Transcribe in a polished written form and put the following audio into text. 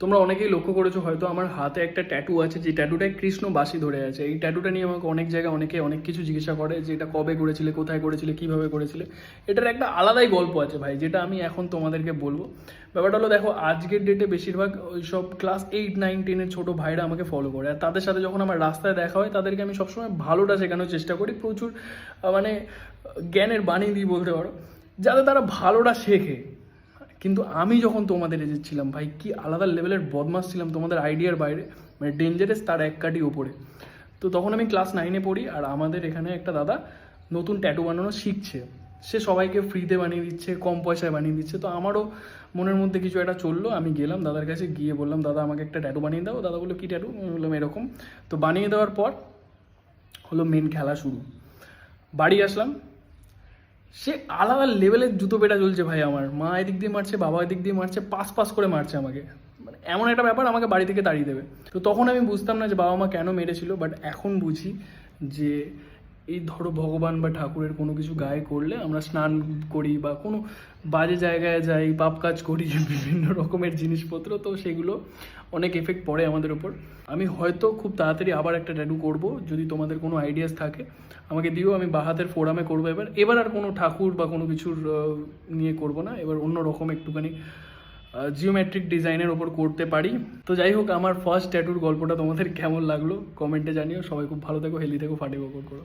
তোমরা অনেকেই লক্ষ্য করেছো হয়তো আমার হাতে একটা ট্যাটু আছে, যে ট্যাটুটায় কৃষ্ণ বাঁশি ধরে আছে। এই ট্যাটুটা নিয়ে আমাকে অনেক জায়গায় অনেকে অনেক কিছু জিজ্ঞাসা করে যে এটা কবে করেছিলে, কোথায় করেছিলে, কীভাবে করেছিলে। এটার একটা আলাদাই গল্প আছে ভাই, যেটা আমি এখন তোমাদেরকে বলবো। ব্যাপারটা হলো, দেখো আজকের ডেটে বেশিরভাগ ওই সব ক্লাস 8, 9, 10-এর ছোটো ভাইরা আমাকে ফলো করে, আর তাদের সাথে যখন আমার রাস্তায় দেখা হয় তাদেরকে আমি সবসময় ভালোটা শেখানোর চেষ্টা করি, প্রচুর মানে জ্ঞানের বাণী দিই বলতে পারো, যাতে তারা ভালোটা শেখে। কিন্তু আমি যখন তোমাদের এজে ছিলাম ভাই, কি আলাদা লেভেলের বদমাস ছিলাম, তোমাদের আইডিয়ার বাইরে, মানে ডেঞ্জারাস তার এক কাটি ওপরে। তো তখন আমি ক্লাস 9-এ পড়ি, আর আমাদের এখানে একটা দাদা নতুন ট্যাটু বানানো শিখছে। সে সবাইকে ফ্রিতে বানিয়ে দিচ্ছে, কম পয়সায় বানিয়ে দিচ্ছে। তো আমারও মনের মধ্যে কিছু একটা চললো, আমি গেলাম দাদার কাছে, গিয়ে বললাম দাদা আমাকে একটা ট্যাটু বানিয়ে দাও। দাদা বললো কী ট্যাটু? আমি বললাম এরকম। তো বানিয়ে দেওয়ার পর হলো মেন খেলা শুরু। বাড়ি আসলাম, সে আলাদা লেভেলের জুতো পেটা চলছে ভাই। আমার মা এদিক দিয়ে মারছে, বাবা এদিক দিয়ে মারছে, পাস পাস করে মারছে আমাকে। মানে এমন একটা ব্যাপার, আমাকে বাড়ি থেকে তাড়িয়ে দেবে। তো তখন আমি বুঝতাম না যে বাবা মা কেন মেরেছিল, বাট এখন বুঝি যে এই ধরো ভগবান বা ঠাকুরের কোনো কিছু গায়ে করলে, আমরা স্নান করি বা কোনো বাজে জায়গায় যাই, পাপ কাজ করি, বিভিন্ন রকমের জিনিসপত্র, তো সেগুলো অনেক এফেক্ট পড়ে আমাদের উপর। আমি হয়তো খুব তাড়াতাড়ি আবার একটা ট্যাটু করব, যদি তোমাদের কোনো আইডিয়াস থাকে আমাকে দিও। আমি বাহাতের ফোরামে করবো এবার আর কোনো ঠাকুর বা কোনো কিছুর নিয়ে করব না, এবার অন্য রকম একটুখানি জিওমেট্রিক ডিজাইনের ওপর করতে পারি। তো যাই হোক, আমার ফার্স্ট ট্যাটুর গল্পটা তোমাদের কেমন লাগলো কমেন্টে জানিও। সবাই খুব ভালো থেকো, হেলদি থেকো, ফাটে বকর করো।